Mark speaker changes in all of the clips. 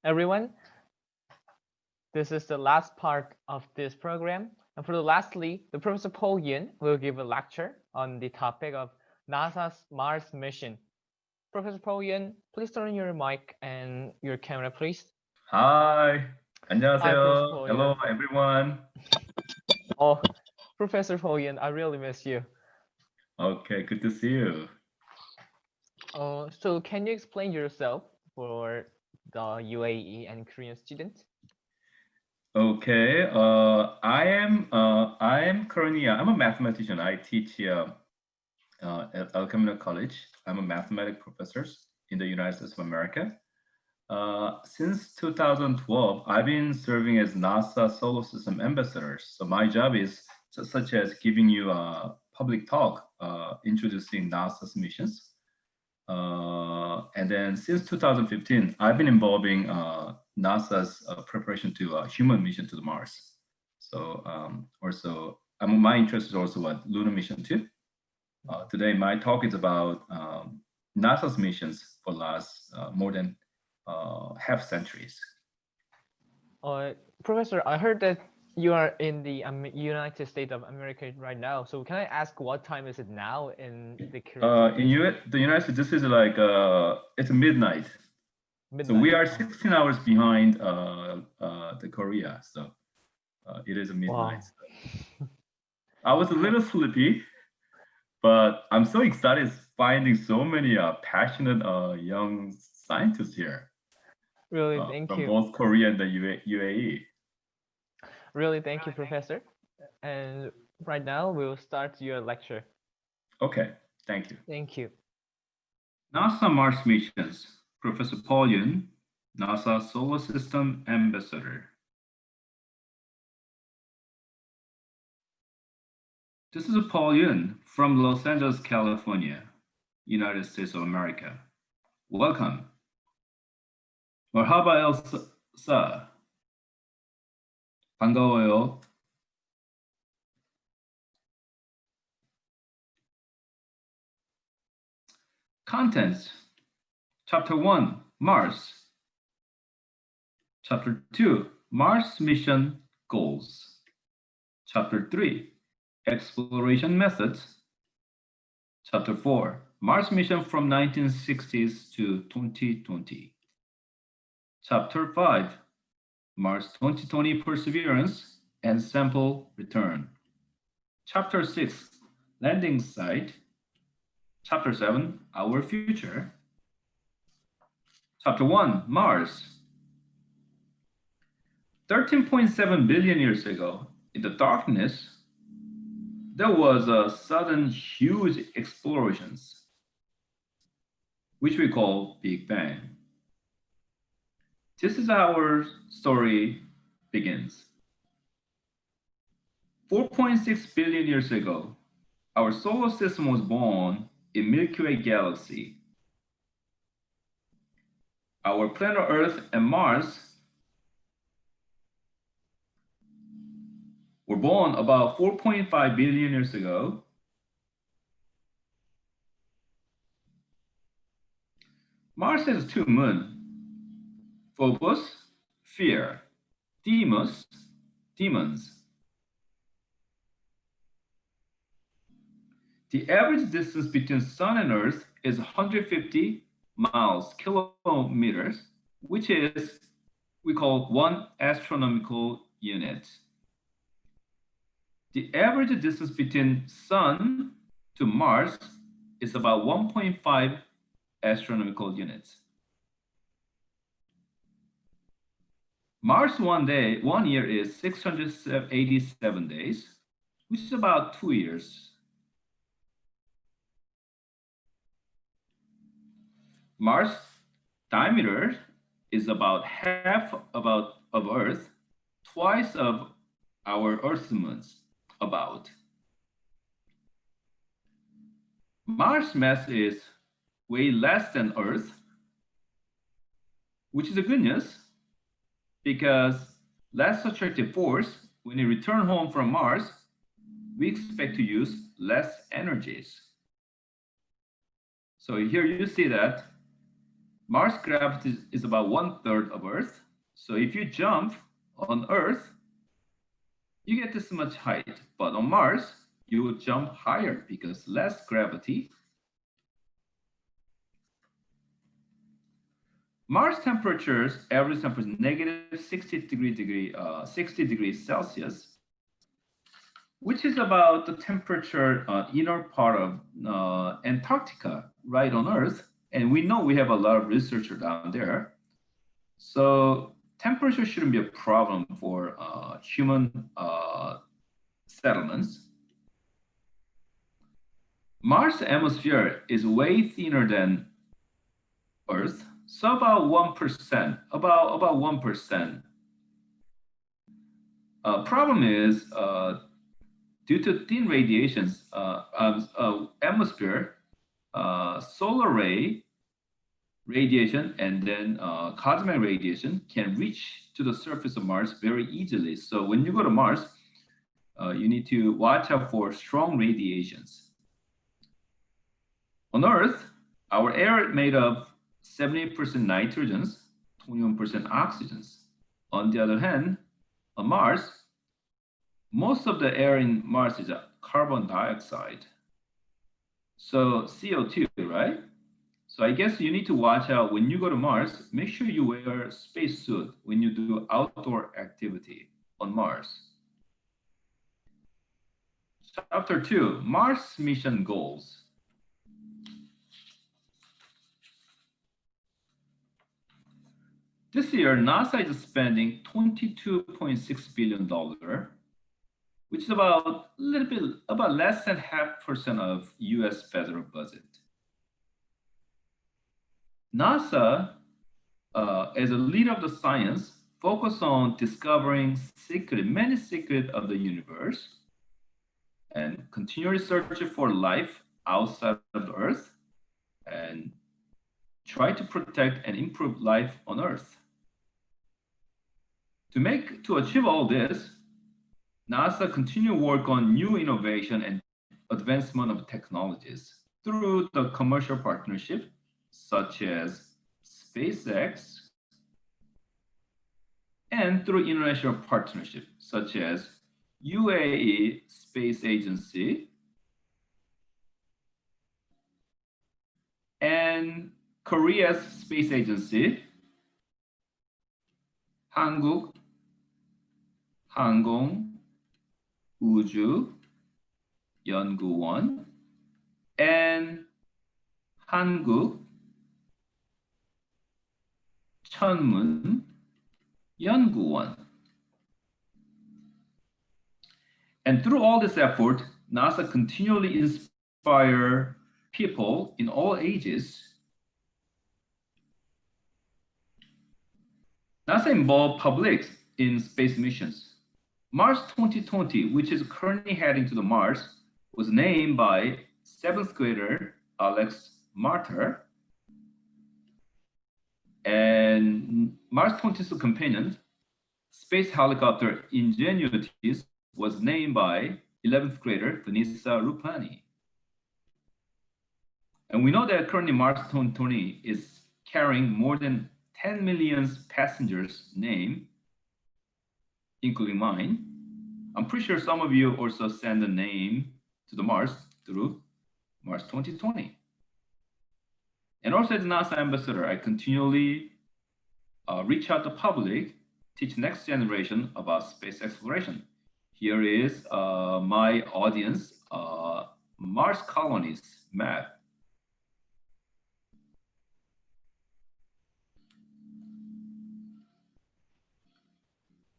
Speaker 1: everyone. This is the last part of this program. And for the lastly, the Professor Paul Yun will give a lecture on the topic of NASA's Mars mission. Professor Paul Yun, please turn on your mic and your camera, please.
Speaker 2: Hi,
Speaker 1: Hi,
Speaker 2: 안녕하세요.
Speaker 1: Professor Paul
Speaker 2: Hello,
Speaker 1: Yun.
Speaker 2: everyone.
Speaker 1: Oh, Professor Paul Yun, I really miss you.
Speaker 2: Okay, good to see you.
Speaker 1: So can you explain yourself for the UAE and Korean students?
Speaker 2: Okay, I am currently I'm a mathematician. I teach at El Camino College. I'm a mathematics professor in the United States of America. Since 2012, I've been serving as NASA Solar System ambassador. So my job is such as giving you a public talk, introducing NASA's missions. And then since 2015, I've been involving NASA's preparation to a human mission to the Mars. So also, my interest is also what lunar mission too. Today, my talk is about NASA's missions for last more than half centuries.
Speaker 1: Professor, I heard that you are in the United States of America right now. So can I ask what time is it now in the Korean?
Speaker 2: The United States, this is like it's midnight. So we are 16 hours behind the Korea. So it is a midnight.
Speaker 1: Wow.
Speaker 2: I was a little sleepy, but I'm so excited finding so many passionate young scientists here.
Speaker 1: Really, thank
Speaker 2: from
Speaker 1: you.
Speaker 2: both Korea and the UAE.
Speaker 1: Really, thank you, Professor. And right now, we will start your lecture.
Speaker 2: Okay, thank you.
Speaker 1: Thank you.
Speaker 2: NASA Mars missions. Professor Paul Yun, NASA Solar System Ambassador. This is Paul Yun from Los Angeles, California, United States of America. Welcome. مرحبا elsa. 반가워요. Contents. Chapter 1, Mars. Chapter 2, Mars mission goals. Chapter 3, exploration methods. Chapter 4, Mars mission from 1960s to 2020. Chapter 5, Mars 2020 Perseverance and Sample Return. Chapter 6, Landing Site. Chapter 7, Our Future. Chapter 1, Mars. 13.7 billion years ago, in the darkness, there was a sudden huge explosions, which we call Big Bang. This is how our story begins. 4.6 billion years ago, our solar system was born in Milky Way galaxy. Our planet Earth and Mars were born about 4.5 billion years ago. Mars has two moons, Phobos, fear, Deimos, demons. The average distance between Sun and Earth is 150 miles, kilometers, which is, we call 1 astronomical unit. The average distance between Sun to Mars is about 1.5 astronomical units. Mars 1 year is 687 days, which is about 2 years. Mars diameter is about half of Earth, twice of our Earth's moons, about. Mars mass is way less than Earth, which is a good news because less attractive force, when you return home from Mars, we expect to use less energies. So here you see that Mars gravity is about 1/3 of Earth. So if you jump on Earth, you get this much height. But on Mars, you will jump higher because less gravity. Mars temperatures, average temperature negative 60 degrees Celsius, which is about the temperature inner part of Antarctica, right on Earth. And we know we have a lot of researchers down there. So temperature shouldn't be a problem for human settlements. Mars' atmosphere is way thinner than Earth, so about 1%, about 1%. Problem is, due to thin radiations, atmosphere, solar ray radiation and then cosmic radiation can reach to the surface of Mars very easily. So when you go to Mars, you need to watch out for strong radiations. On Earth, our air is made of 78% nitrogens, 21% oxygens. On the other hand, on Mars, most of the air in Mars is carbon dioxide. So CO2, right? So I guess you need to watch out when you go to Mars, make sure you wear a spacesuit when you do outdoor activity on Mars. Chapter 2, Mars mission goals. This year, NASA is spending $22.6 billion, which is about less than 0.5% of US federal budget. NASA, as a leader of the science, focus on discovering many secrets of the universe and continue researching for life outside of the Earth and try to protect and improve life on Earth. To achieve all this, NASA continue work on new innovation and advancement of technologies through the commercial partnership such as SpaceX and through international partnership such as UAE Space Agency and Korea's Space Agency, 한국과학우주 연구원 and 한국천문연구원. And through all this effort, NASA continually inspire people in all ages. NASA involved public in space missions. Mars 2020, which is currently heading to the Mars, was named by 7th grader Alex Martyr. And Mars 22 companion, space helicopter Ingenuity, was named by 11th grader Vanessa Rupani. And we know that currently Mars 2020 is carrying more than 10 million passengers' name, including mine. I'm pretty sure some of you also send a name to the Mars through Mars 2020. And also as NASA ambassador, I continually reach out to public, teach next generation about space exploration. Here is my audience, Mars colonies map.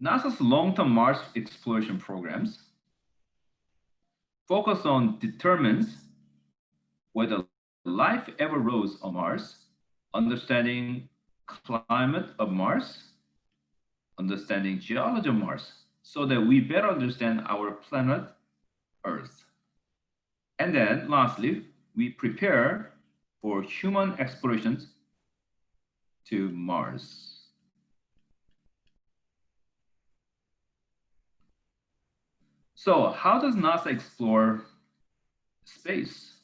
Speaker 2: NASA's long-term Mars exploration programs focus on determines whether life ever rose on Mars, understanding climate of Mars, understanding geology of Mars, so that we better understand our planet Earth. And then lastly, we prepare for human explorations to Mars. So how does NASA explore space?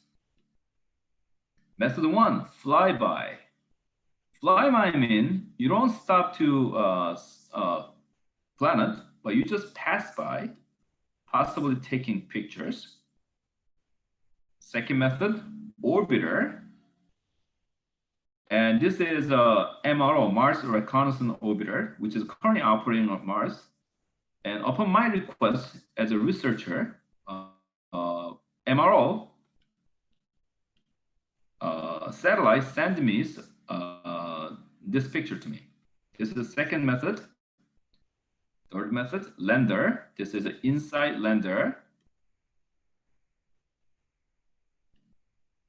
Speaker 2: Method 1, flyby. Fly by mean, you don't stop to planet, but you just pass by, possibly taking pictures. Second method, orbiter. And this is a MRO, Mars Reconnaissance Orbiter, which is currently operating on Mars. And upon my request as a researcher, MRO satellite sent me this picture to me. This is the second method. Third method, lander. This is an inside lander.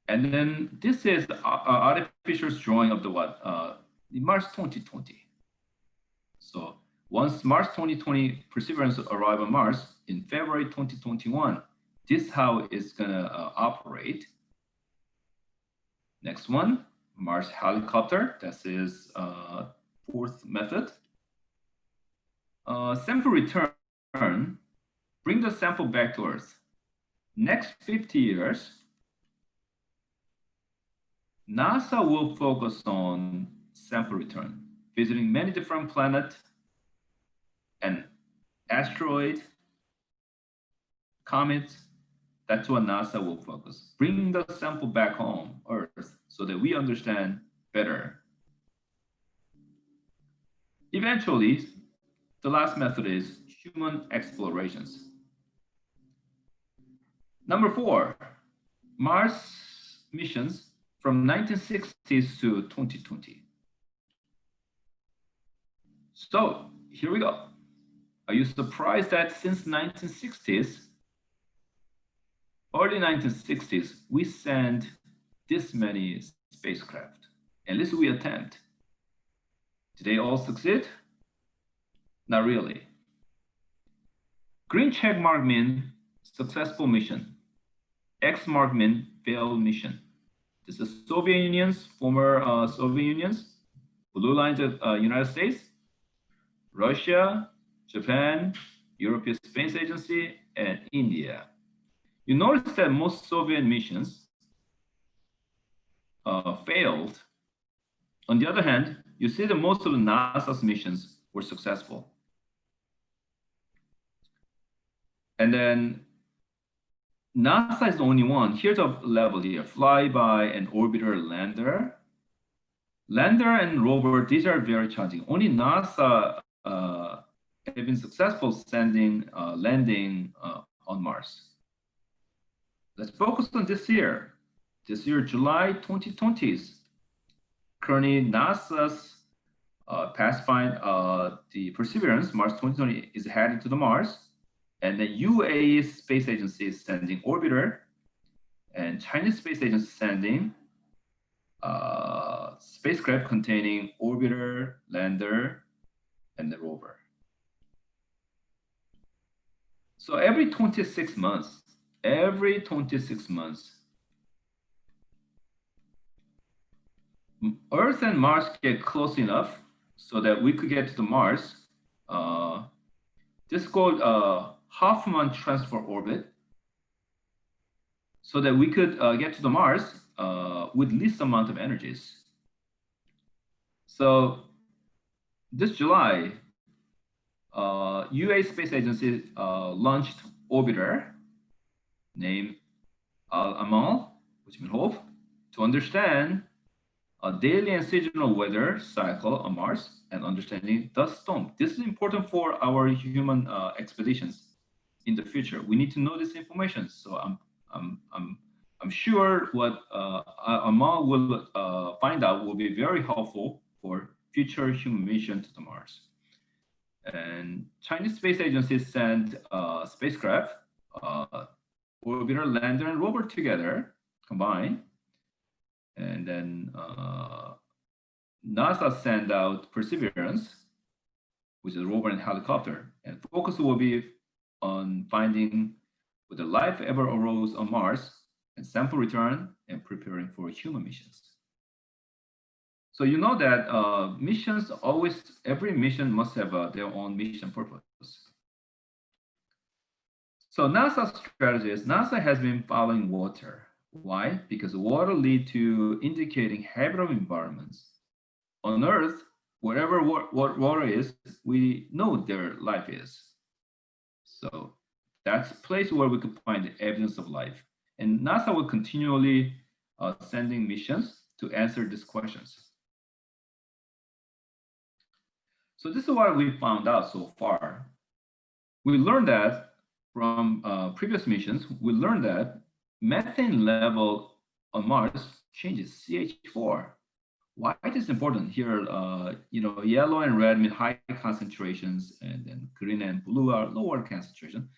Speaker 2: And then this is artificial drawing of the Mars 2020. So once Mars 2020 Perseverance arrive on Mars in February 2021, this is how it's gonna operate. Next one, Mars helicopter. This is fourth method. Sample return, bring the sample back to Earth. Next 50 years, NASA will focus on sample return, visiting many different planets and asteroids, comets. That's what NASA will focus. Bring the sample back home, Earth, so that we understand better. Eventually, the last method is human explorations. Number 4, Mars missions from 1960s to 2020. So here we go. Are you surprised that since 1960s, early 1960s, we sent this many spacecraft? At least we attempt. Did they all succeed? Not really. Green check mark mean successful mission. X mark mean failed mission. This is Soviet Union's, former Soviet Union's, blue lines of United States, Russia, Japan, European Space Agency, and India. You notice that most Soviet missions failed. On the other hand, you see that most of the NASA's missions were successful. And then NASA is the only one. Here's a level here: flyby and orbiter lander. Lander and rover, these are very challenging. Only NASA have been successful sending landing on Mars. Let's focus on this year. This year, July 2020s. Currently, NASA's Pathfinder, the Perseverance, Mars 2020, is heading to the Mars. And the UAE Space Agency is sending orbiter, and Chinese Space Agency sending spacecraft containing orbiter, lander, and the rover. So every 26 months, Earth and Mars get close enough so that we could get to the Mars. This is called Hoffman transfer orbit, so that we could get to the Mars with least amount of energies. So this July, UAE Space Agency launched orbiter named Al-Amal, which means hope, to understand a daily and seasonal weather cycle on Mars and understanding dust storm. This is important for our human expeditions in the future. We need to know this information. So I'm sure what Amal will find out will be very helpful for future human mission to the Mars. And Chinese Space Agency sent spacecraft, orbiter, lander, and rover together, combined. And then NASA sent out Perseverance, which is a rover and helicopter. And focus will be on finding whether life ever arose on Mars and sample return and preparing for human missions. So you know that missions always, every mission must have their own mission purpose. So NASA's strategy is NASA has been following water. Why? Because water leads to indicating habitable environments. on Earth, wherever what water is, we know there life is. So that's a place where we could find the evidence of life. And NASA will continually sending missions to answer these questions. So this is what we found out so far. We learned that from previous missions, we learned that methane level on Mars changes CH4. Why it is important here? Yellow and red mean high concentrations, and then green and blue are lower concentration.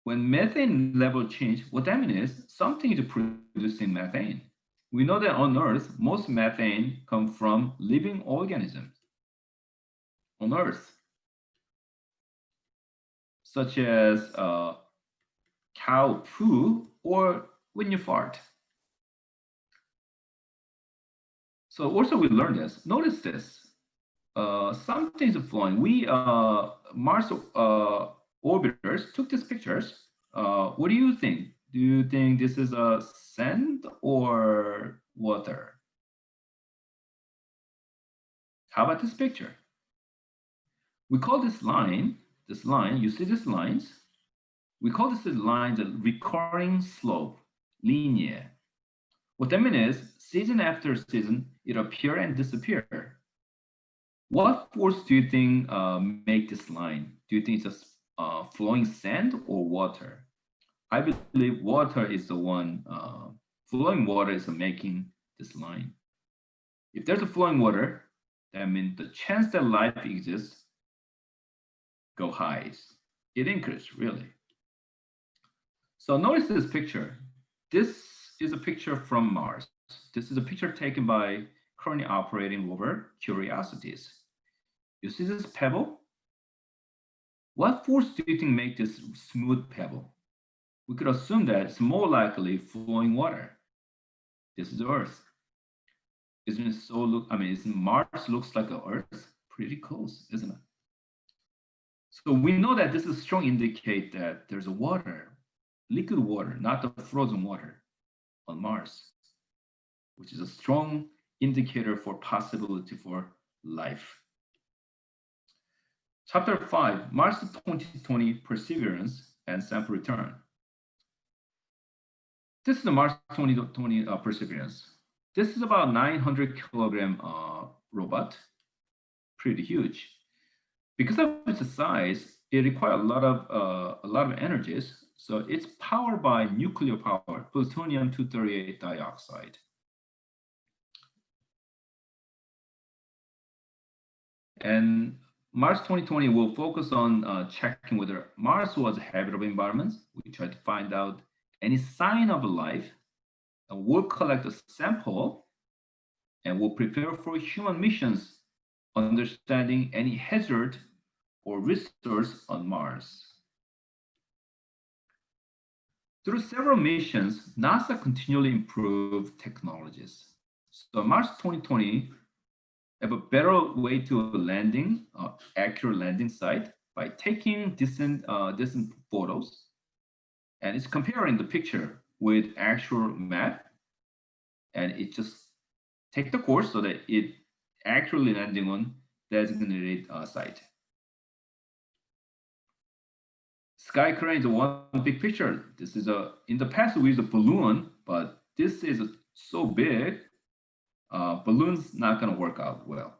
Speaker 2: When methane level change, what that means is something is producing methane. We know that on Earth, most methane comes from living organisms on Earth, such as cow poo or when you fart. So also we learned this. Notice this. Something's flowing. We Mars orbiters took these pictures. What do you think? Do you think this is a sand or water? How about this picture? We call this line, you see these lines? We call this line the recurring slope, linear. What that means is season after season, it appear and disappear. What force do you think make this line? Do you think it's a flowing sand or water? I believe water is the one, flowing water is making this line. If there's a flowing water, that means the chance that life exists go high. It increases, really. So notice this picture. This is a picture from Mars. This is a picture taken by currently operating rover Curiosities. You see this pebble? What force do you think make this smooth pebble? We could assume that it's more likely flowing water. This is Earth. Isn't it so isn't Mars looks like a Earth? Pretty close, isn't it? So we know that this is strong indicate that there's a water, liquid water, not the frozen water on Mars, which is a strong indicator for possibility for life. Chapter 5, Mars 2020 Perseverance and Sample Return. This is the Mars 2020 Perseverance. This is about 900 kilogram robot, pretty huge. Because of its size, it requires a lot of energies. So it's powered by nuclear power, plutonium-238 dioxide. And Mars 2020 will focus on checking whether Mars was a habitable environment. We try to find out any sign of life, and we'll collect a sample, and we'll prepare for human missions, understanding any hazard or resource on Mars. Through several missions, NASA continually improved technologies. So Mars 2020 have a better way to landing, accurate landing site by taking distant photos, and it's comparing the picture with actual map, and it just take the course so that it accurately landing on designated site. Sky crane is one big picture. This is in the past we used a balloon, but this is so big, balloon's not going to work out well.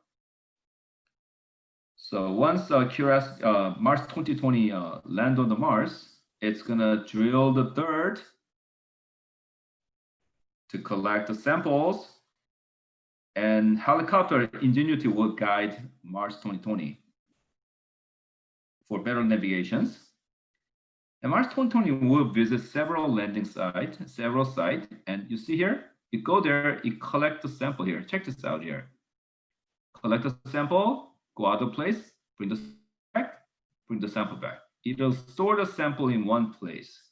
Speaker 2: So once Mars 2020 land on the Mars, it's going to drill the dirt to collect the samples, and helicopter Ingenuity will guide Mars 2020 for better navigations. And Mars 2020 will visit several landing sites, and you see here, you go there, you collect the sample here. Check this out here. Collect the sample, go other place, bring the sample back. It'll store the sample in one place.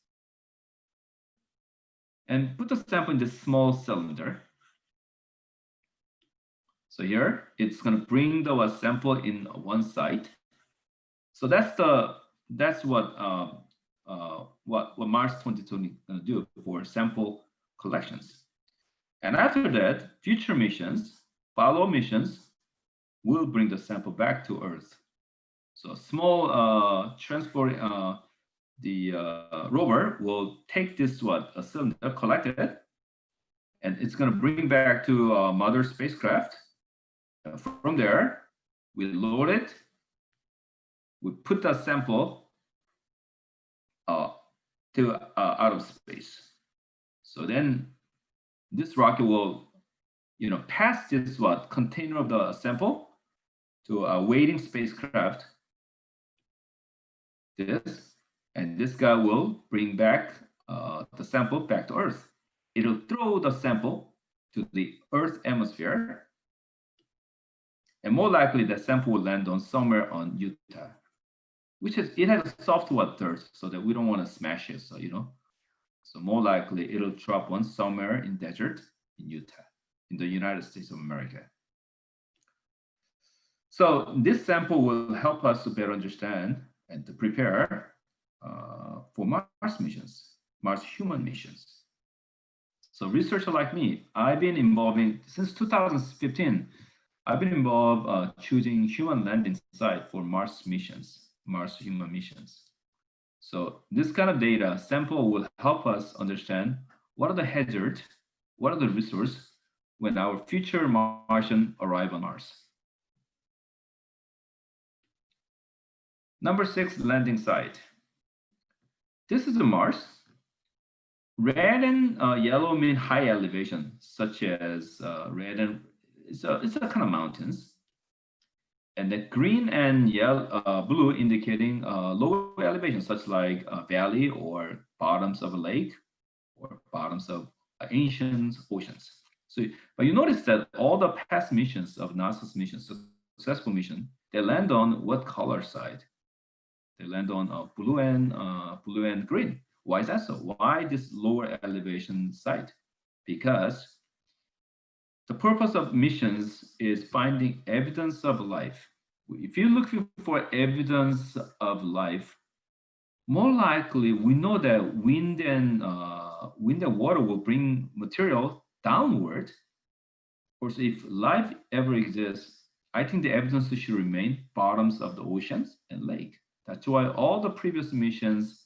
Speaker 2: And put the sample in this small cylinder. So here, it's gonna bring the sample in one site. So that's what Mars 2020 gonna do for sample collections. And after that, future missions, follow missions will bring the sample back to Earth. So a small transport, the rover will take this a cylinder, collect it, and it's going to bring back to mother spacecraft. From there, we load it. We put the sample out of space. So then this rocket will, pass this container of the sample to a waiting spacecraft. And this guy will bring back the sample back to Earth. It'll throw the sample to the Earth atmosphere, and more likely the sample will land on somewhere on Utah, it has a soft dirt, so that we don't want to smash it. So more likely it'll drop one somewhere in desert in Utah, in the United States of America. So this sample will help us to better understand and to prepare for Mars missions, Mars human missions. So researcher like me, I've been involved since 2015. I've been involved choosing human landing site for Mars missions, Mars human missions. So this kind of data sample will help us understand what are the hazards, what are the resources when our future Martian arrive on Mars. Number 6, landing site. This is a Mars. Red and yellow mean high elevation, such as red and it's a kind of mountains. And the green and yellow, blue indicating low elevation, such like a valley or bottoms of a lake or bottoms of ancient oceans. So, but you notice that all the past missions of NASA's missions, successful mission, they land on what color side? They land on blue and green. Why is that so? Why this lower elevation site? Because the purpose of missions is finding evidence of life. If you're looking for evidence of life, more likely we know that wind and water will bring material downward. Of course, if life ever exists, I think the evidence should remain bottoms of the oceans and lake. That's why all the previous missions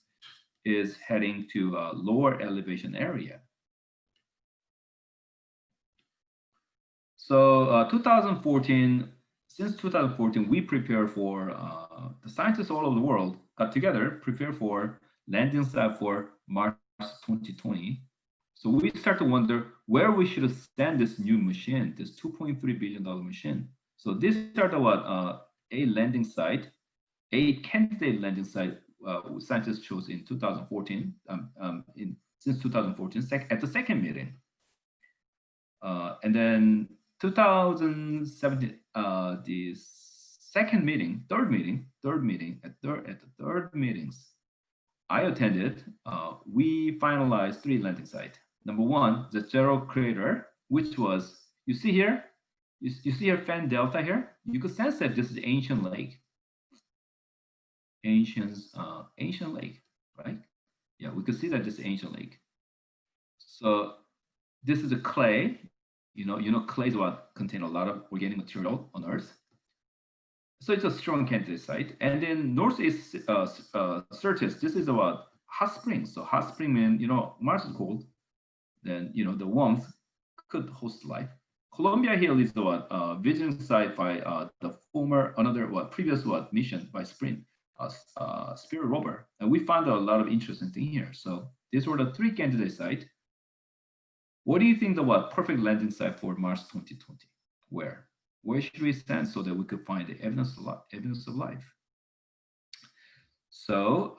Speaker 2: is heading to a lower elevation area. So 2014, since 2014, we prepare for, the scientists all over the world got together, prepare for landing site for Mars 2020. So we start to wonder where we should send this new machine, this $2.3 billion machine. So this started a landing site, a candidate landing site scientists chose in 2014, since 2014, at the second meeting. And then 2017, the second meeting, third meeting, at the third meetings I attended, we finalized 3 landing sites. Number 1, the Zero Crater, which was, you see here, you see here fan delta here? You could sense that this is ancient lake. Ancient lake, right? Yeah, we could see that this is ancient lake. So this is a clay. You know, clay is what contain a lot of organic material on Earth. So it's a strong candidate site. And then northeast Syrtis, this is about hot springs. So hot spring means, Mars is cold. Then, the warmth could host life. Columbia Hill is the visiting site by the previous mission by Spirit rover. And we found a lot of interesting things here. So these were the 3 candidate sites. What do you think the perfect landing site for Mars 2020? Where should we stand so that we could find the evidence of life? So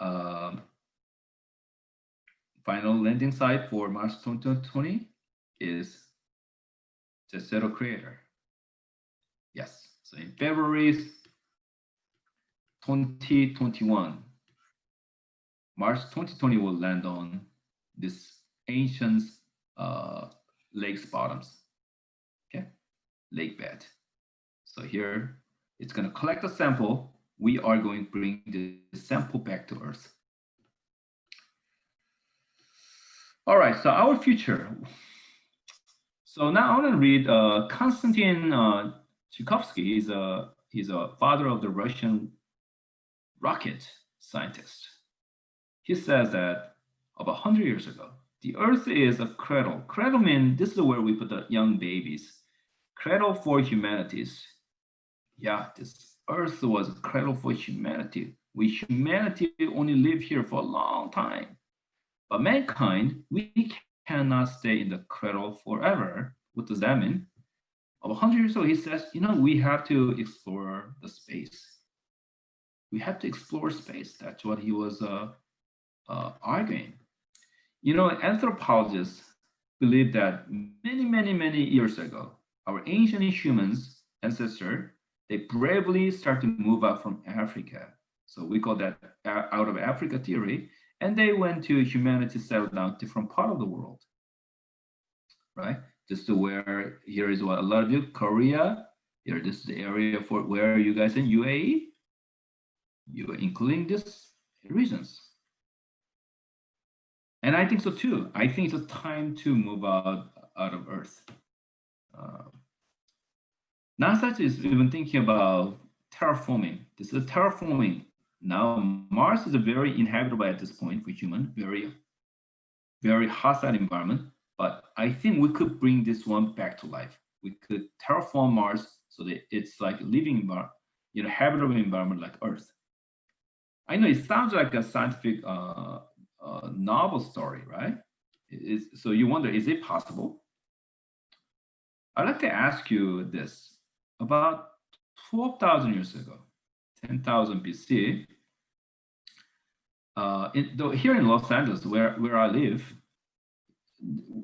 Speaker 2: final landing site for Mars 2020 is the Zero Crater. Yes. So in February 2021, Mars 2020 will land on this ancient lake's bottoms. Okay, lake bed. So here it's going to collect a sample. We are going to bring the sample back to Earth. All right, so our future. So now I want to read Konstantin Tchaikovsky. He's a father of the Russian rocket scientist. He says that about 100 years ago, the Earth is a cradle. Cradle means this is where we put the young babies. Cradle for humanities. Yeah, this Earth was a cradle for humanity. Humanity only live here for a long time. But mankind, we cannot stay in the cradle forever. What does that mean? About 100 years ago, he says, we have to explore the space. We have to explore space. That's what he was arguing. Anthropologists believe that many years ago, our ancient humans ancestors, they bravely start to move out from Africa. So we call that out of Africa theory. And they went to humanity settled down different part of the world, right? Just to where here is what a lot of you, Korea. Here, this is the area for where you guys in UAE. You are including these regions. And I think so too. I think it's a time to move out of Earth. NASA is even thinking about terraforming. This is terraforming. Now Mars is a very inhabitable at this point for human, very hostile environment. But I think we could bring this one back to life. We could terraform Mars so that it's like a living environment, habitable environment like Earth. I know it sounds like a scientific novel story, right? So you wonder, is it possible? I'd like to ask you this. About 12,000 years ago, 10,000 BC, here in Los Angeles, where I live,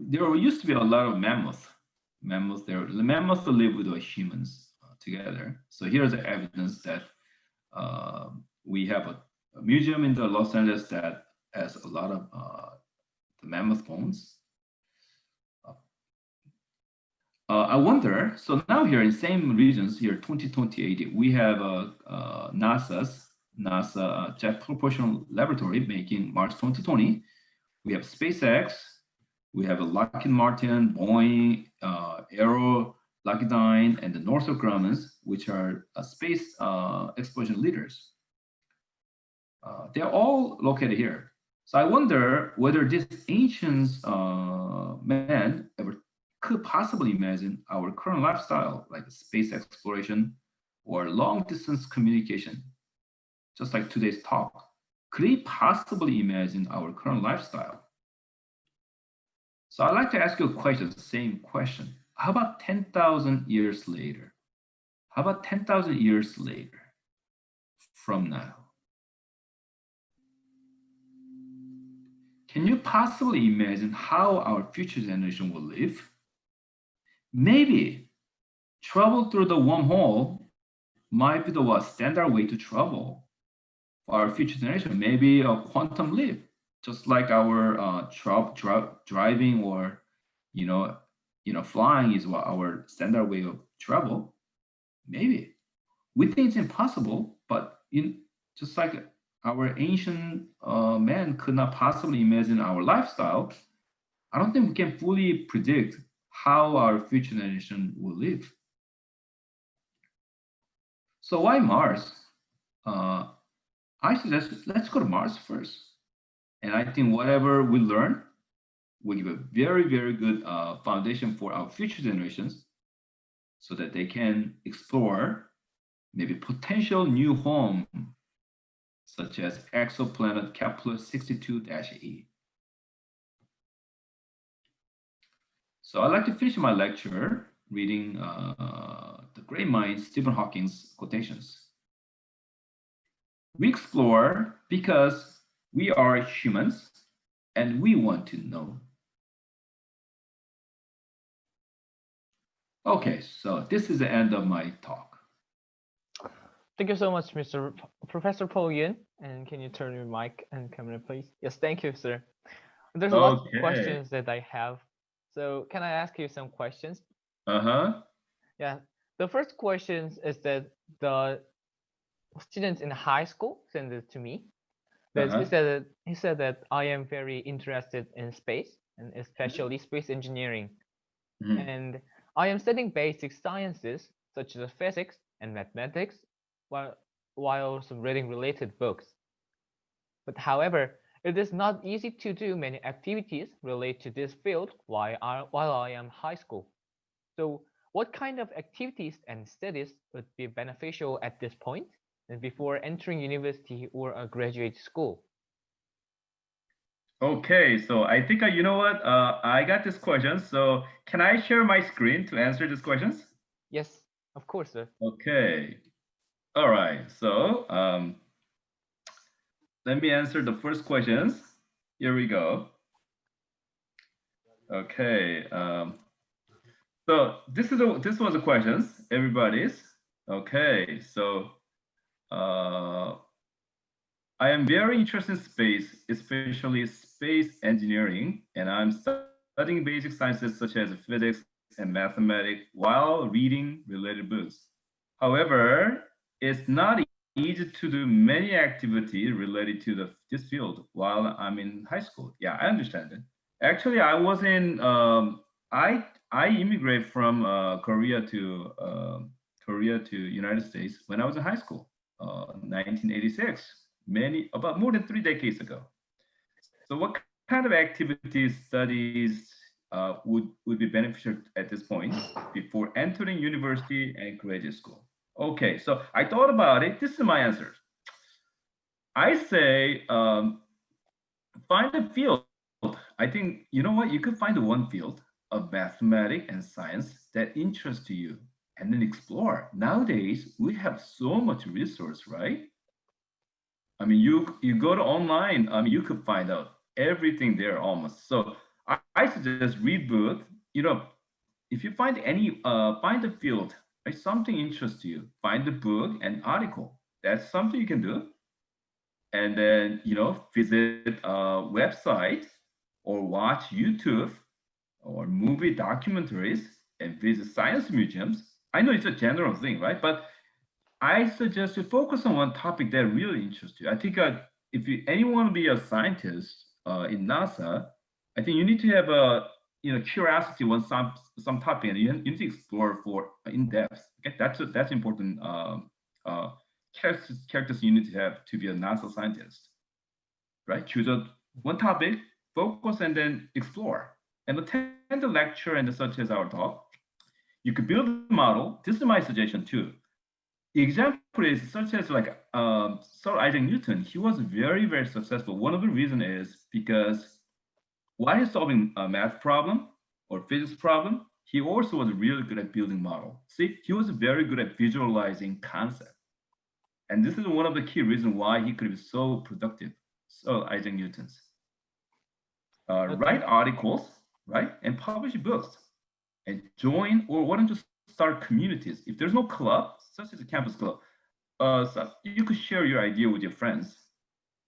Speaker 2: there used to be a lot of mammoths. The mammoths live with the humans together. So here's the evidence that we have a museum in the Los Angeles that has a lot of the mammoth bones. I wonder, so now here in same regions here, 2020 AD, we have NASA Jet Propulsion Laboratory making Mars 2020. We have SpaceX, we have Lockheed Martin, Boeing, Aero, Lockheed, and the Northrop Grumman, which are space exploration leaders. They're all located here. So I wonder whether this ancient man ever could possibly imagine our current lifestyle, like space exploration or long distance communication, just like today's talk. Could he possibly imagine our current lifestyle? So I'd like to ask you a question, the same question. How about 10,000 years later? How about 10,000 years later from now? Can you possibly imagine how our future generation will live? Maybe travel through the wormhole might be the standard way to travel for our future generation. Maybe a quantum leap, just like our driving or flying is our standard way of travel. Maybe we think it's impossible, but just like our ancient man could not possibly imagine our lifestyle, I don't think we can fully predict how our future generation will live. So why Mars? I suggest let's go to Mars first. And I think whatever we learn will give a very good foundation for our future generations so that they can explore maybe potential new home, such as exoplanet Kepler-62-e. So I'd like to finish my lecture reading the great mind Stephen Hawking's quotations. We explore because we are humans and we want to know. Okay, so this is the end of my talk.
Speaker 1: Thank you so much, Professor Paul Yun. And can you turn your mic and camera, please? Yes, thank you, sir. There's a lot of questions that I have. So can I ask you some questions? Yeah. The first question is that the students in high school sent it to me. He said that I am very interested in space and especially space engineering. And I am studying basic sciences such as physics and mathematics while also reading related books. But however, it is not easy to do many activities related to this field while I am high school. So what kind of activities and studies would be beneficial at this point and before entering university or a graduate school?
Speaker 2: Okay, so I think you know what? I got this question. So can I share my screen to answer these questions?
Speaker 1: Yes, of course, sir.
Speaker 2: Okay. All right. So let me answer the first questions. Here we go. Okay. So this was the questions. Everybody's okay. So I am very interested in space, especially space engineering, and I'm studying basic sciences such as physics and mathematics while reading related books. However, it's not easy to do many activities related to this field while I'm in high school. Yeah, I understand it. Actually, I was in I immigrated from Korea to United States when I was in high school, 1986, many about more than 3 decades ago. So, what kind of activities, studies would be beneficial at this point before entering university and graduate school? Okay, so I thought about it. This is my answer. I say find a field. I think you know what? You could find one field of mathematics and science that interests to you, and then explore. Nowadays, we have so much resource, right? I mean, you go to online. I mean, you could find out everything there almost. So I suggest read book. You know, if you find any find a field, right, something interests you, find a book and article. That's something you can do. And then visit a website or watch YouTube or movie documentaries and visit science museums. I know it's a general thing, right? But I suggest you focus on one topic that really interests you. I think if anyone want to be a scientist in NASA, I think you need to have a curiosity on some topic, and you need to explore for in depth. Okay, that's important uh, characters you need to have to be a NASA scientist, right? Choose one topic, focus, and then explore, and attend the lecture and such as our talk. You could build a model. This is my suggestion too. The example is such as like Sir Isaac Newton. He was very successful. One of the reasons is because while he's solving a math problem or physics problem, he also was really good at building model. See, he was very good at visualizing concept. And this is one of the key reasons why he could be so productive. So Isaac Newton's
Speaker 1: Okay.
Speaker 2: write articles, right, and publish books, and join or why don't you start communities? If there's no club, such as a campus club, so you could share your idea with your friends,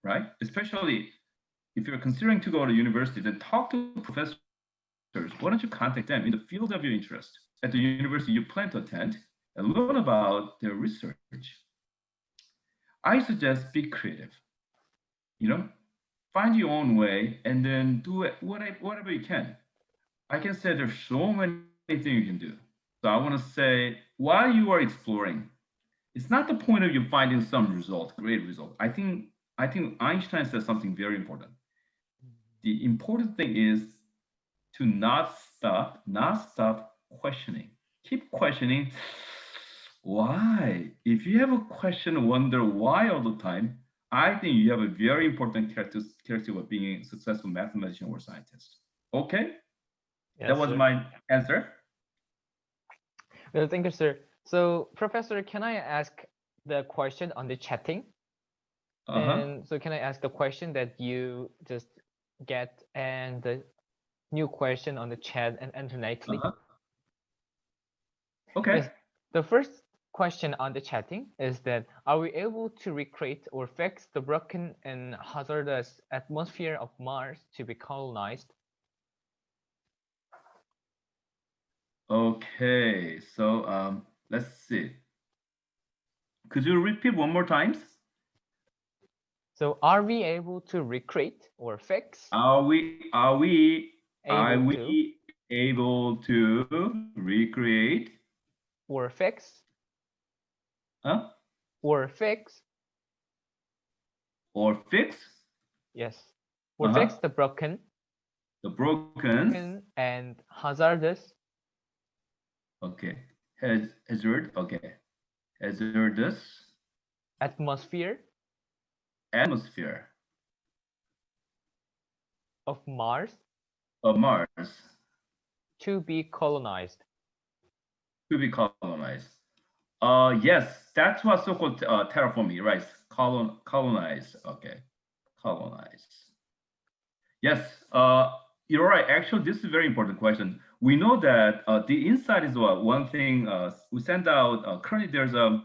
Speaker 2: right? Especially if you're considering to go to university, then talk to professors. Why don't you contact them in the field of your interest at the university you plan to attend and learn about their research? I suggest be creative. You know, find your own way and then do it whatever you can. I can say there's so many things you can do. So I want to say while you are exploring, it's not the point of you finding some result, great result. I think Einstein said something very important. The important thing is to not stop questioning. Keep questioning why. If you have a question, wonder why all the time, I think you have a very important character of being a successful mathematician or scientist. Okay, that
Speaker 1: Yes,
Speaker 2: was
Speaker 1: sir.
Speaker 2: my answer.
Speaker 1: Well, thank you, sir. So, Professor, can I ask the question on the chatting?
Speaker 2: Uh-huh.
Speaker 1: And so, can I ask the question that you just get and the new question on the chat and alternately?
Speaker 2: Uh-huh. Okay.
Speaker 1: Yes. The first question on the chatting is that are we able to recreate or fix the broken and hazardous atmosphere of Mars to be colonized?
Speaker 2: Okay. So let's see. Could you repeat one more times?
Speaker 1: So are we able to recreate or fix?
Speaker 2: Are we are we are
Speaker 1: Able to.
Speaker 2: we able to recreate
Speaker 1: or fix
Speaker 2: huh?
Speaker 1: or fix
Speaker 2: or fix
Speaker 1: yes or fix the broken
Speaker 2: the broken
Speaker 1: and hazardous
Speaker 2: okay hazardous
Speaker 1: atmosphere
Speaker 2: atmosphere
Speaker 1: of Mars
Speaker 2: of Mars
Speaker 1: to be colonized.
Speaker 2: Yes, that's what so-called terraforming, right? Colonize. Okay, colonize. Yes, you're right. Actually, this is a very important question. We know that the inside is what one thing we send out. Currently, there's a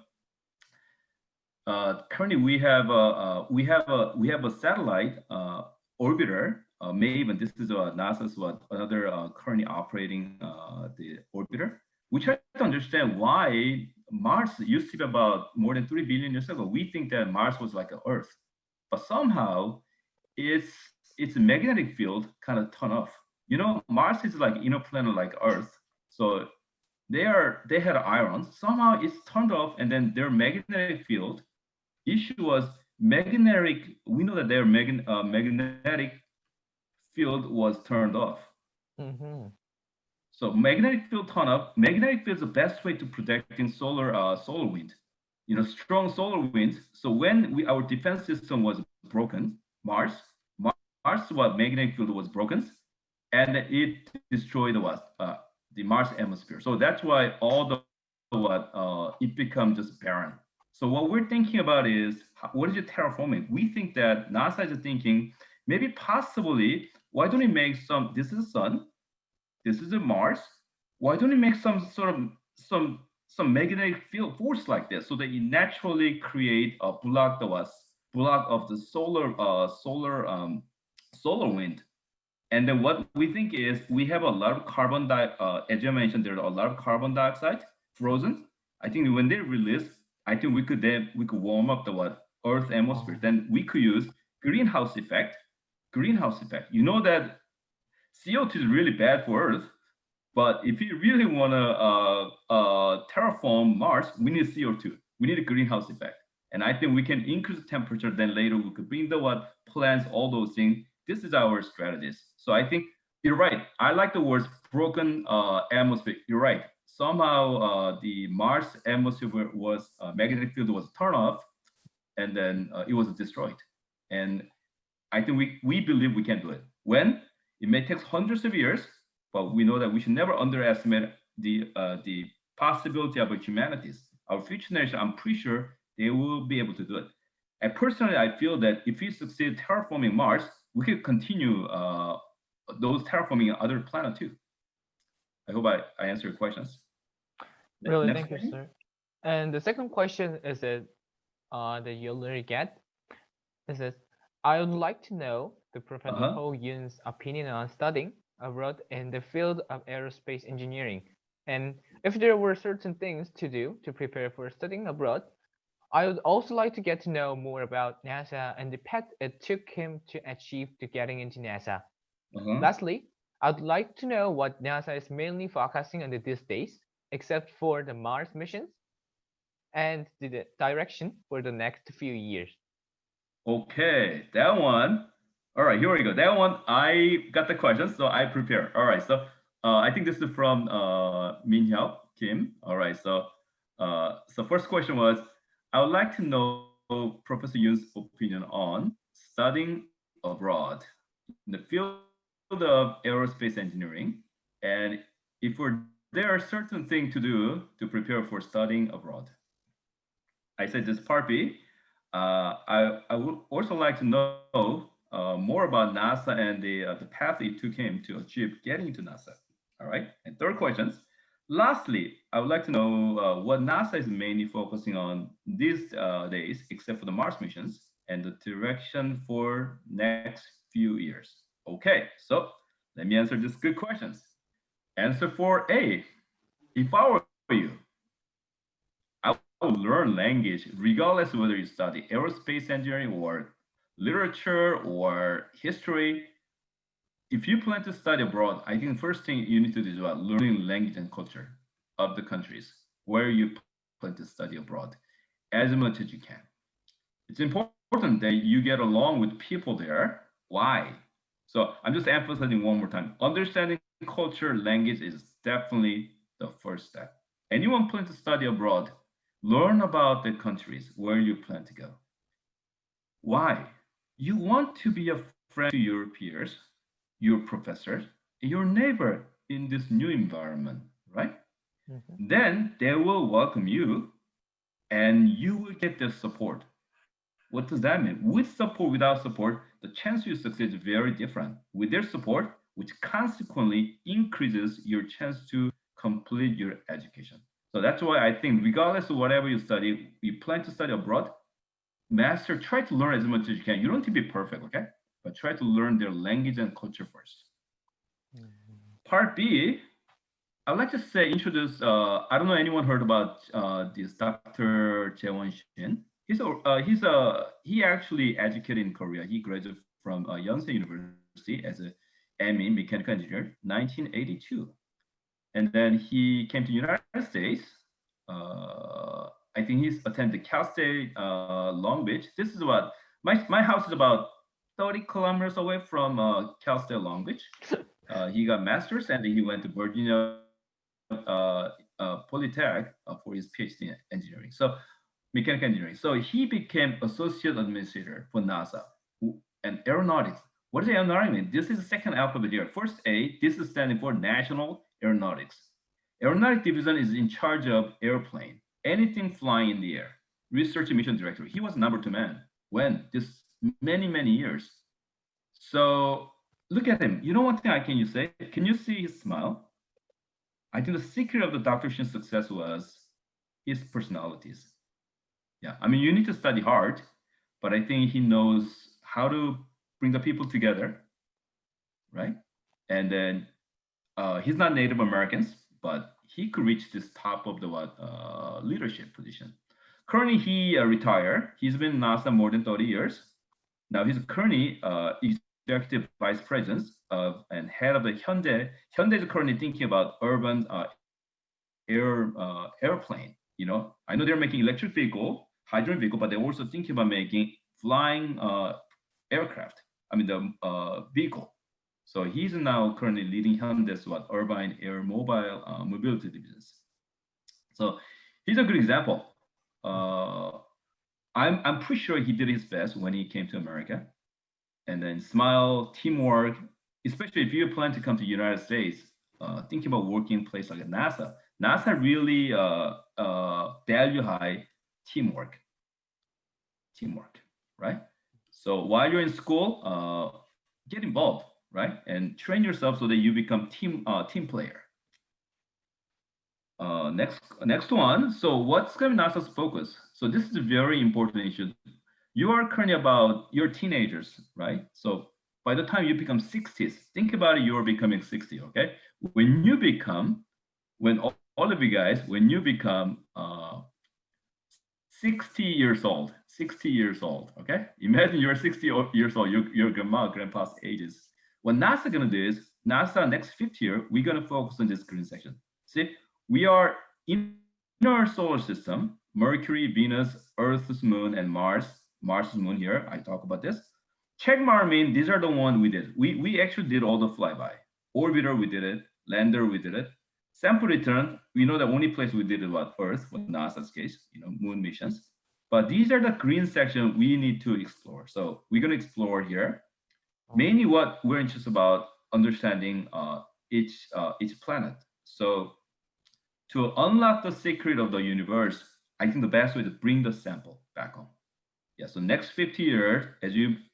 Speaker 2: currently we have a satellite orbiter. Maven. This is NASA's another currently operating the orbiter. We try to understand why Mars used to be about more than 3 billion years ago. We think that Mars was like an Earth, but somehow its magnetic field kind of turned off. You know, Mars is like inner planet like Earth, so they had iron. Somehow it's turned off, and then their magnetic field issue was magnetic. We know that their magnetic field was turned off.
Speaker 1: Mm-hmm.
Speaker 2: So magnetic field turn off. Magnetic field is the best way to protecting solar wind. You know, strong solar winds. So when our defense system was broken, Mars what magnetic field was broken, and it destroyed the Mars atmosphere. So that's why all the it becomes just barren. So what we're thinking about is what is it terraforming? We think that NASA is thinking maybe possibly why don't we make some? This is the sun, this is a Mars. Why don't we make some sort of some magnetic field force like this so that you naturally create a block of the solar wind. And then what we think is we have a lot of as I mentioned, there's a lot of carbon dioxide frozen. I think when they release, I think we could warm up the Earth atmosphere. Then we could use greenhouse effect. You know that CO2 is really bad for Earth, but if you really want to terraform Mars, we need CO2. We need a greenhouse effect. And I think we can increase the temperature. Then later we could bring the plants, all those things. This is our strategies. So I think you're right. I like the words broken atmosphere. You're right. Somehow the Mars atmosphere was magnetic field was turned off, and then it was destroyed. And I think we believe we can do it. When it may take hundreds of years, but we know that we should never underestimate the possibility of humanities. Our future generation, I'm pretty sure they will be able to do it. And personally, I feel that if we succeed terraforming Mars, we could continue those terraforming other planets too. I hope I answered your questions.
Speaker 1: Really, thank you, sir. And the second question is that you already get. Is that I would like to know the Professor Ho Yun's opinion on studying abroad in the field of aerospace engineering, and if there were certain things to do to prepare for studying abroad. I would also like to get to know more about NASA and the path it took him to achieve to getting into NASA. Lastly, I'd like to know what NASA is mainly focusing on these days, except for the Mars missions, and the direction for the next few years.
Speaker 2: Okay, that one. All right, here we go. That one, I got the question, so I prepare. All right, so I think this is from Min Hyuk Kim. All right, so first question was, I would like to know Professor Yoon's opinion on studying abroad in the field of aerospace engineering, and if there are certain things to do to prepare for studying abroad. I said this part B. I would also like to know more about NASA and the path it took him to achieve getting into NASA. All right. And third questions. Lastly, I would like to know what NASA is mainly focusing on these days, except for the Mars missions, and the direction for next few years. Okay, so let me answer these good questions. Answer for A. If I were you, I would learn language regardless of whether you study aerospace engineering or literature or history. if you plan to study abroad, I think the first thing you need to do is about learning language and culture of the countries where you plan to study abroad as much as you can. It's important that you get along with people there. Why? So I'm just emphasizing one more time. Understanding culture, language is definitely the first step. Anyone planning to study abroad, learn about the countries where you plan to go. Why? You want to be a friend to your peers, your professors, your neighbor in this new environment, right?
Speaker 1: Mhm.
Speaker 2: Then they will welcome you and you will get their support. What does that mean? With support, without support, the chance you succeed is very different. With their support, which consequently increases your chance to complete your education. So that's why I think, regardless of whatever you study, you plan to study abroad, master, try to learn as much as you can. You don't need to be perfect, okay? But try to learn their language and culture first.
Speaker 1: Mhm.
Speaker 2: Part B, I'd like to say introduce. I don't know anyone heard about this Dr. Jaewon Shin. He actually educated in Korea. He graduated from Yonsei University as a ME mechanical engineer, 1982, and then he came to United States. I think he's attended Cal State Long Beach. This is what my house is about 30 kilometers away from Cal State Long Beach. He got master's and he went to Virginia Polytech for his PhD in engineering. So mechanical engineering. So he became associate administrator for NASA and aeronautics. What does aeronautics mean? This is the second alphabet here. First A, this is standing for National Aeronautics. Aeronautic division is in charge of airplane, anything flying in the air. Research and mission director. He was number two man. When? This many years. So look at him. You know one thing I can you say? Can you see his smile? I think the secret of the Dr. Shin's success was his personalities. Yeah, I mean, you need to study hard, but I think he knows how to bring the people together, right? And then he's not Native Americans, but he could reach this top of the leadership position. Currently, he retired. He's been in NASA more than 30 years. Now he's currently executive vice president of and head of the Hyundai. Hyundai is currently thinking about urban airplane. You know, I know they're making electric vehicle, hydrogen vehicle, but they're also thinking about making flying aircraft. I mean the vehicle. So he's now currently leading Hyundai's urban air mobile mobility divisions. So he's a good example. Uh, I'm pretty sure he did his best when he came to America, and then smile, teamwork. Especially if you plan to come to the United States, thinking about working in place like NASA. NASA really value high teamwork, teamwork, right? So while you're in school, get involved, right, and train yourself so that you become team player. Next one. So what's going to be NASA's focus? So this is a very important issue. You are currently about your teenagers, right? So by the time you become 60s, think about it, you're becoming 60, okay? When you become, when all of you guys, when you become 60 years old, 60 years old, okay? Imagine you're 60 years old, your grandma, grandpa's ages. What NASA gonna do is, NASA next 50 year, we're gonna focus on this green section. See, we are in our solar system, Mercury, Venus, Earth's moon, and Mars. Mars's moon here, I talk about this. Check mark mean these are the one we did. We actually did all the flyby. Orbiter, we did it. Lander, we did it. Sample return, we know the only place we did it was Earth, for NASA's case, moon missions. But these are the green section we need to explore. So we're gonna explore here. Mainly what we're interested about understanding each planet. So to unlock the secret of the universe, I think the best way is to bring the sample back home. Yeah, so next 50 years,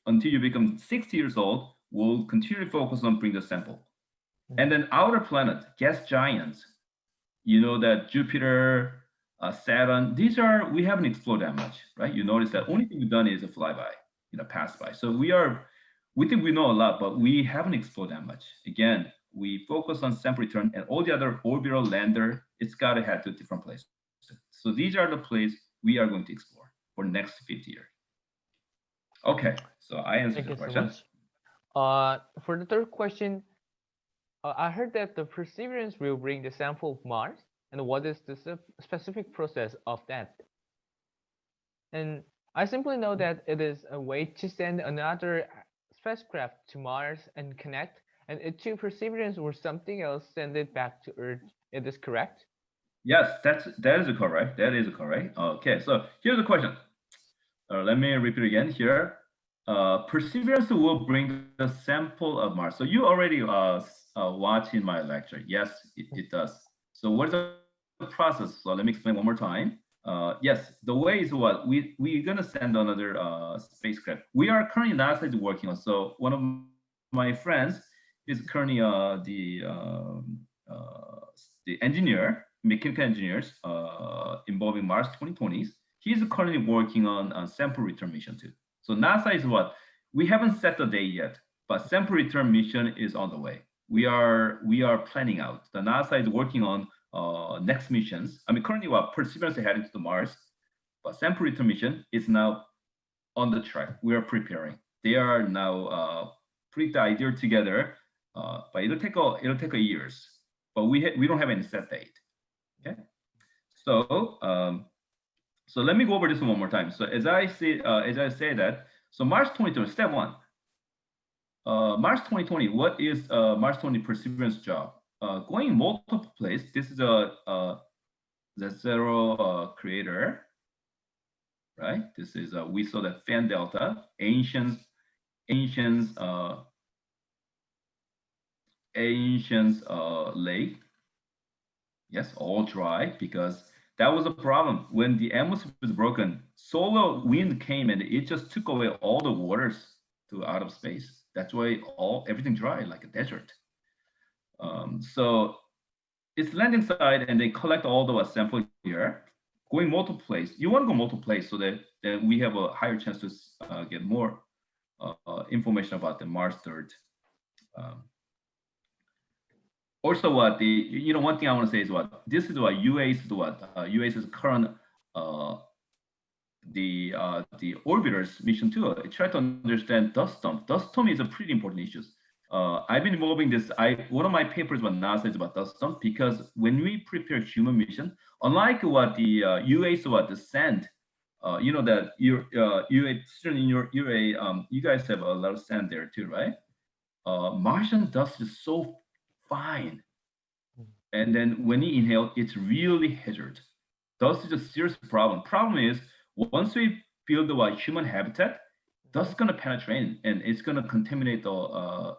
Speaker 2: until you become 60 years old, we'll continue to focus on bring the sample. And then outer planet, gas giants, you know that Jupiter, Saturn, we haven't explored that much, right? You notice that only thing we've done is a flyby, pass by. So we think we know a lot, but we haven't explored that much. Again, we focus on sample return and all the other orbital lander, it's got to head to different places. So these are the places we are going to explore for the next 50 years. Okay, so I answered
Speaker 1: Thank
Speaker 2: the
Speaker 1: you so
Speaker 2: question.
Speaker 1: much. For the third question, I heard that the Perseverance will bring the sample of Mars, and what is the specific process of that? And I simply know that it is a way to send another spacecraft to Mars and connect, and it to Perseverance or something else send it back to Earth. It is correct?
Speaker 2: Yes, that is correct. That is correct. Okay, so here's the question. Let me repeat again here. Perseverance will bring the sample of Mars. So you already watching my lecture. Yes, it does. So what is the process? So let me explain one more time. Yes, the way is what we're gonna send another spacecraft. We are currently NASA is working on. So one of my friends is currently the engineer, mechanical engineers involving Mars 2020s. He's currently working on sample return mission too. So NASA is what we haven't set the date yet, but sample return mission is on the way. We are planning out. The NASA is working on next missions. I mean, currently what Perseverance is heading to the Mars, but sample return mission is now on the track. We are preparing. They are now putting the idea together, but it'll take a years. But we don't have any set date. Okay, so so let me go over this one more time. So as I say that, so March 2020, step one. March 2020, what is March 20 Perseverance job? Going multiple places. This is the zero creator, right? This is we saw that fan delta, ancient lake. Yes, all dry because that was a problem when the atmosphere was broken. Solar wind came and it just took away all the waters to out of space. That's why everything dry like a desert. So it's landing side and they collect all the sample here, going multiple place. You want to go multiple place so that we have a higher chance to get more information about the Mars dirt. Also, what the one thing I want to say is what this is what UAS's current the orbiter's mission too. I try to understand dust storm. Dust storm is a pretty important issue. I've been involving this. One of my papers about NASA is about dust storm because when we prepare human mission, unlike what the UAS what the sand, that your UA student in your UA, you guys have a lot of sand there too, right? Martian dust is so fine. And then when you inhale, it's really hazard. Dust is a serious problem. Problem is, once we build the human habitat, dust is gonna penetrate and it's gonna contaminate the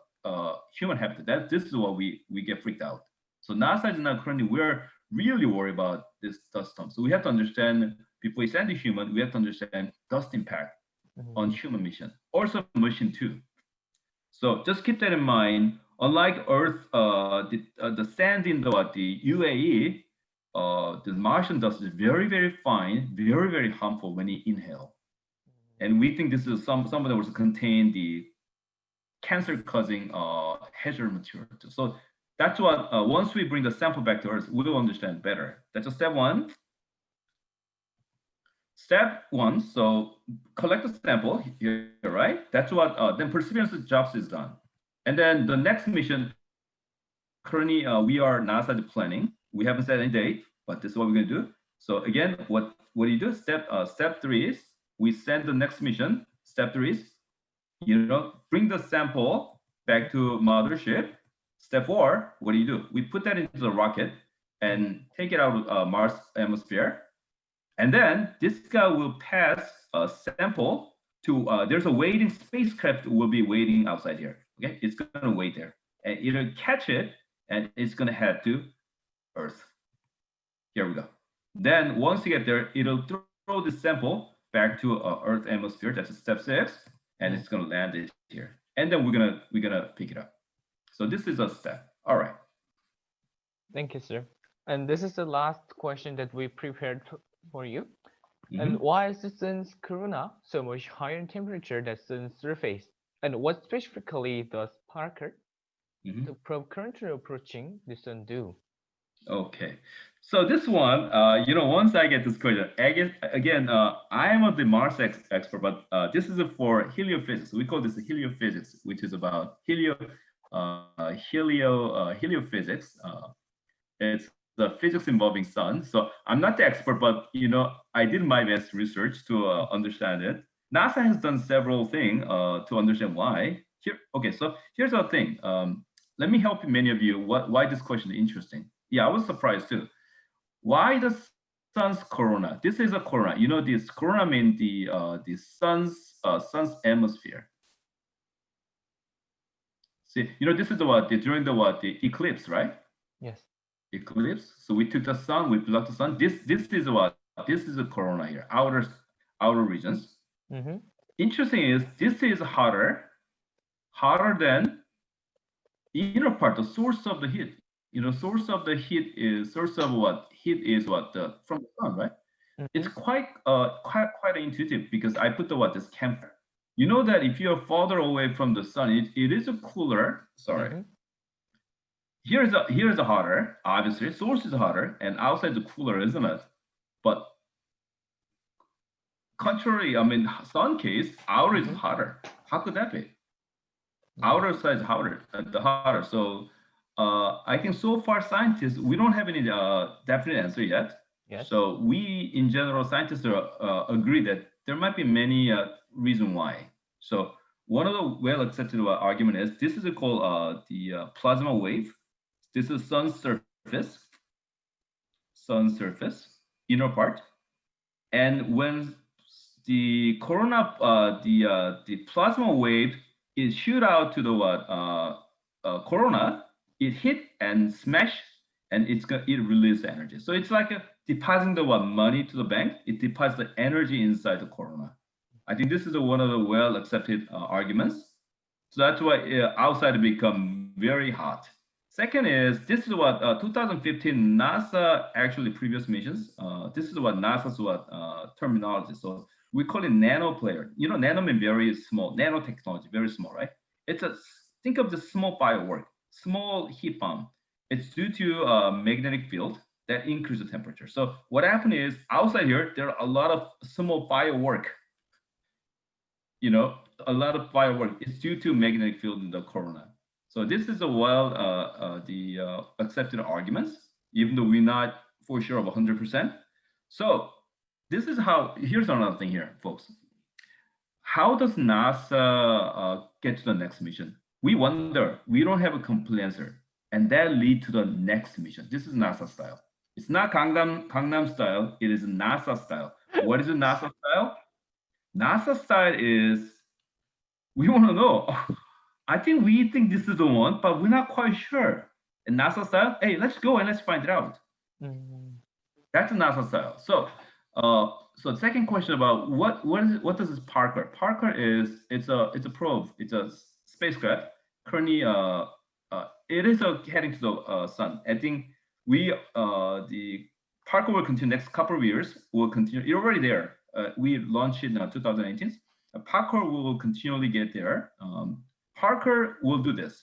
Speaker 2: human habitat. This is what we get freaked out. So NASA is now currently we're really worried about this dust storm. So we have to understand before we send the human, we have to understand dust impact on human mission, also mission too. So just keep that in mind. Unlike Earth, the sand in the UAE, the Martian dust is very, very fine, very, very harmful when you inhale. And we think this is something that will contain the cancer-causing hazard material. So that's what, once we bring the sample back to Earth, we will understand better. That's a step one. Step one, so collect the sample here, right? That's what, then Perseverance jobs is done. And then the next mission, currently we are NASA planning. We haven't set any date, but this is what we're gonna do. So again, what do you do? Step three is we send the next mission. Step three is, bring the sample back to mothership. Step four, what do? We put that into the rocket and take it out of Mars atmosphere. And then this guy will pass a sample to, there's a waiting spacecraft will be waiting outside here. Okay, it's gonna wait there and it'll catch it and it's gonna head to Earth. Here we go. Then once you get there, it'll throw the sample back to Earth atmosphere. That's step 6, and it's gonna land it here. And then we're gonna pick it up. So this is a step. All right.
Speaker 1: Thank you, sir. And this is the last question that we prepared for you. And why is the sun's corona so much higher in temperature than sun's surface? And what specifically does Parker, the probe currently approaching the sun, do?
Speaker 2: Okay. So this one, once I get this question, again, I am the Mars expert, but this is for heliophysics. We call this heliophysics, which is about heliophysics. It's the physics involving sun. So I'm not the expert, but I did my best research to understand it. NASA has done several things to understand why. Okay, so here's the thing. Let me help many of you. Why this question is interesting? Yeah, I was surprised too. Why the sun's corona? This is a corona. This corona means the sun's atmosphere. See, this is during the eclipse, right?
Speaker 1: Yes.
Speaker 2: Eclipse. So we took the sun, we blocked the sun. This is a corona here, outer regions.
Speaker 1: Mm-hmm.
Speaker 2: Interesting is this is hotter than the inner part, the source of the heat. Source of the heat is source of what? Heat is what from the sun, right?
Speaker 1: Mm-hmm.
Speaker 2: It's quite intuitive because I put this campfire. You know that if you're farther away from the sun, it is a cooler. Sorry.
Speaker 1: Mm-hmm.
Speaker 2: Here's a hotter, obviously, source is hotter, and outside the cooler, isn't it? But contrary, I mean, sun case, outer is hotter. How could that be? Outer side is hotter, the hotter. So I think so far scientists, we don't have any definite answer yet.
Speaker 1: Yes.
Speaker 2: So we, in general, scientists agree that there might be many reasons why. So one of the well accepted argument is this is called the plasma wave. This is sun's surface, inner part, and when the corona, the plasma wave is shoot out to the corona, it hit and smash, and it release energy. So it's like depositing the money to the bank. It deposits the energy inside the corona. I think this is one of the well accepted arguments. So that's why outside become very hot. Second is this is what 2015 NASA actually previous missions. This is what NASA's terminology. So we call it nanoplayer. Nano means very small. Nanotechnology, very small, right? Think of the small firework, small heat bomb. It's due to a magnetic field that increases the temperature. So what happened is outside here there are a lot of small firework. A lot of firework. It's due to magnetic field in the corona. So this is the accepted arguments, even though we're not for sure of 100%. So this is how. Here's another thing here, folks. How does NASA get to the next mission? We wonder. We don't have a complete answer, and that lead to the next mission. This is NASA style. It's not Gangnam style. It is NASA style. What is the NASA style? NASA style is we want to know. I think we think this is the one, but we're not quite sure. And NASA style, hey, let's go and let's find it out.
Speaker 1: Mm-hmm.
Speaker 2: That's a NASA style. So, so the second question about what does this Parker? Parker is it's a probe. It's a spacecraft. Currently, it is heading to the sun. I think the Parker will continue next couple of years. Will continue. It's already there. We launched it in 2018. Parker will continually get there. Parker will do this.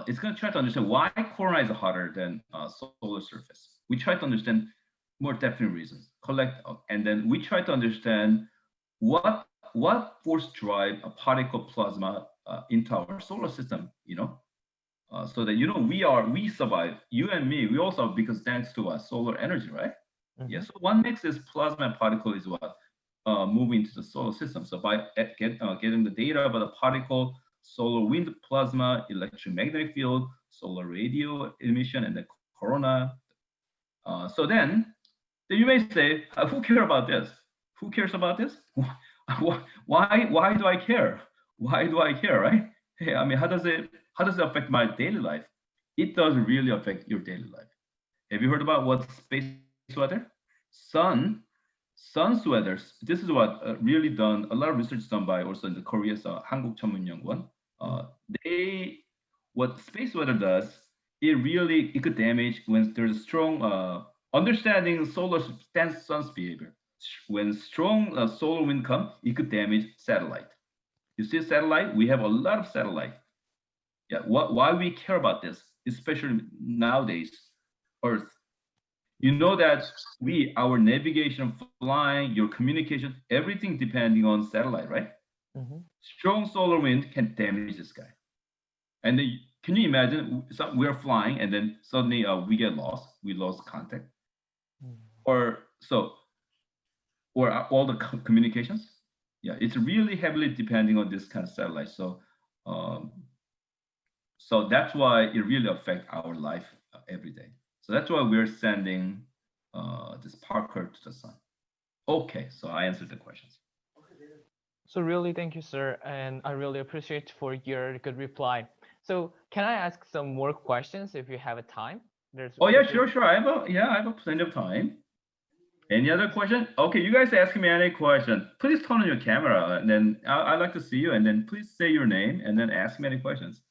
Speaker 2: It's going to try to understand why corona is hotter than solar surface. We try to understand more definite reasons. And then we try to understand what force drive a particle plasma into our solar system. So that we survive. You and me, we also because thanks to solar energy, right? Mm-hmm. Yeah. So what makes this plasma particle is what move into the solar system. So by getting the data about the particle, solar wind plasma, electromagnetic field, solar radio emission, and the corona. So then you may say, who cares about this? Who cares about this? Why do I care? Why do I care, right? Hey, I mean, how does it affect my daily life? It does really affect your daily life. Have you heard about what space weather? Sun's weather. This is what really done. A lot of research done by also in the Korea's 한국천문연구원. What space weather does, it could damage when there's a strong understanding sun's behavior. When strong solar wind comes, it could damage satellite. You see satellite? We have a lot of satellite. Yeah. Why we care about this, especially nowadays? Earth. You know that our navigation, flying, your communication, everything depending on satellite, right? Strong solar wind can damage the sky. And then, can you imagine we're flying and then suddenly we get lost, we lost contact, or all the communications? Yeah, it's really heavily depending on this kind of satellite. So that's why it really affects our life every day. So that's why we're sending this Parker to the sun. Okay, so I answered the questions.
Speaker 1: So really, thank you, sir, and I really appreciate for your good reply. So can I ask some more questions if you have a time?
Speaker 2: Oh yeah, sure. I have plenty of time. Any other question? Okay, you guys ask me any question. Please turn on your camera, and then I'd like to see you. And then please say your name, and then ask me any questions.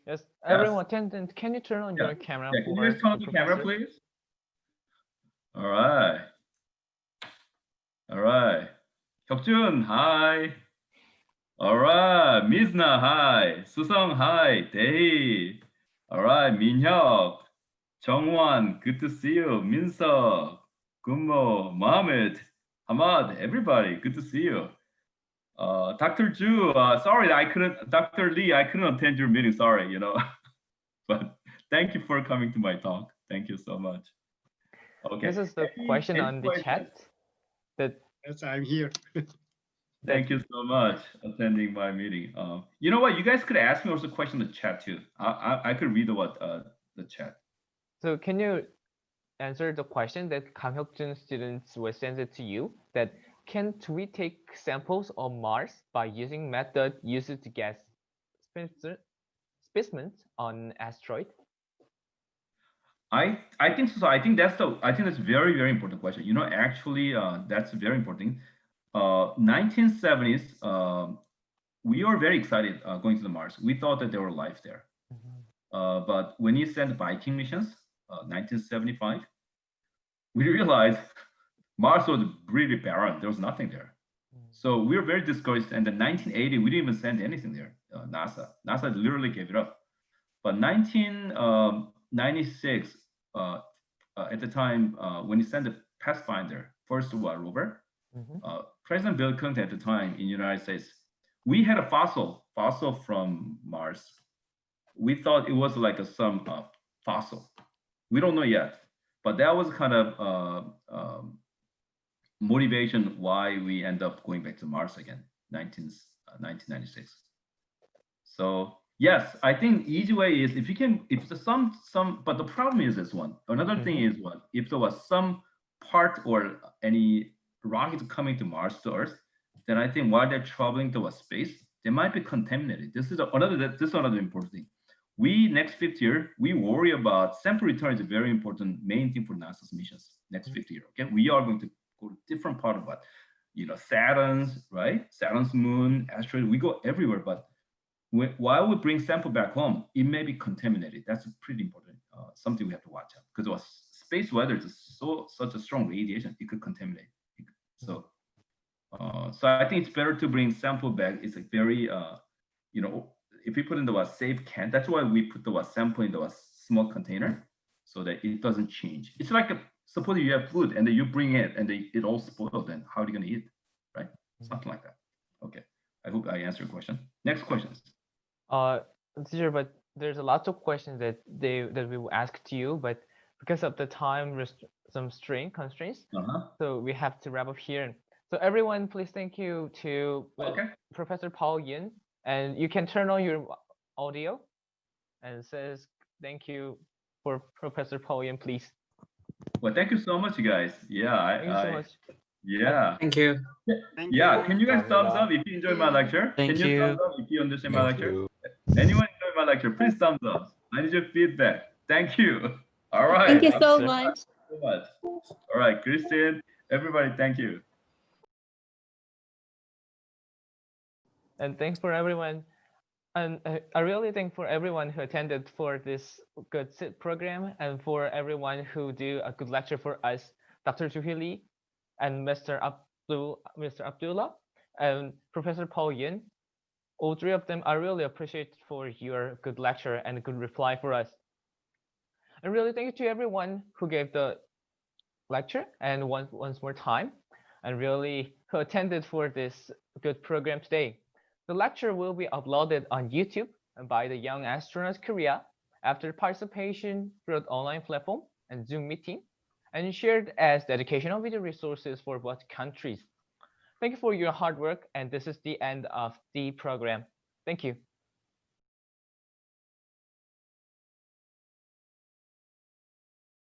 Speaker 1: Yes, everyone attendant, can you turn on your camera?
Speaker 2: Yeah, can you guys turn on the camera, please? All right. 혁준, hi. All right, Mizna, hi. Susong, hi. Dae. All right, Minhyuk. Chongwan, good to see you. Minseok, Gummo, Mohammed, Hamad, everybody, good to see you. Dr. Ju, sorry, Dr. Lee, I couldn't attend your meeting, sorry, but thank you for coming to my talk. Thank you so much. Okay.
Speaker 1: This is the question on the chat.
Speaker 3: Yes, I'm here.
Speaker 2: Thank you so much attending my meeting. You know what? You guys could ask me also a question in the chat too. I could read the chat.
Speaker 1: So can you answer the question that Kang Hyuk-jun students will send it to you? That can't we take samples of Mars by using method used to get specimens on asteroid?
Speaker 2: I think so. I think that's a very, very important question. Actually, that's very important. 1970s, we were very excited going to the Mars. We thought that there were life there. But when you sent Viking missions, 1975, we realized Mars was really barren. There was nothing there. So we were very discouraged. And in 1980, we didn't even send anything there. NASA literally gave it up. But 1996, at the time, when he sent the Pathfinder, first rover, President Bill Clinton at the time in the United States, we had a fossil from Mars. We thought it was like some fossil. We don't know yet, but that was kind of motivation why we end up going back to Mars again, 1996. So yes, I think easy way is if there's some, but the problem is this one. Another thing is what if there was some part or any rocket coming to Mars to Earth, then I think while they're traveling to space, they might be contaminated. This is another important thing. Next 50 years, we worry about sample return is a very important main thing for NASA's missions next 50 years. Okay, we are going to go to different part of what, Saturn's moon, asteroid. We go everywhere, but while we bring sample back home, it may be contaminated. That's pretty important. Something we have to watch out because space weather is such a strong radiation, it could contaminate. So I think it's better to bring sample back. It's a very, if we put in the safe can, that's why we put the sample in the small container so that it doesn't change. It's like suppose you have food and then you bring it and it all spoiled. Then how are you going to eat, right? Something like that. Okay, I hope I answered your question. Next questions.
Speaker 1: Teacher, but there's a lot of questions that we will ask to you, but because of the time some constraints, so we have to wrap up here. So everyone, please thank you to Professor Paul Yin, and you can turn on your audio and says thank you for Professor Paul Yin, please.
Speaker 2: Well, thank you so much, you guys. Yeah,
Speaker 1: thank you so much.
Speaker 2: Yeah.
Speaker 4: Thank you.
Speaker 2: Yeah, can you guys thumbs up if you enjoyed my lecture?
Speaker 4: Thank
Speaker 2: Can you
Speaker 4: you.
Speaker 2: thumbs up if you understand my lecture? Anyone enjoyed my lecture? Please thumbs up. I need your feedback. Thank you. All right.
Speaker 5: Thank you so
Speaker 2: Thanks
Speaker 5: much.
Speaker 2: so much. All right, Christian, everybody, thank you.
Speaker 1: And thanks for everyone. And I really thank for everyone who attended for this good program and for everyone who do a good lecture for us, Dr. Juhi Lee and Mr. Abdullah and Professor Paul Yin. All three of them, I really appreciate for your good lecture and good reply for us. And really thank you to everyone who gave the lecture and once more time, and really who attended for this good program today. The lecture will be uploaded on YouTube by the Young Astronauts Korea after participation through the online platform and Zoom meeting, and shared as the educational video resources for both countries. Thank you for your hard work, and this is the end of the program. Thank you.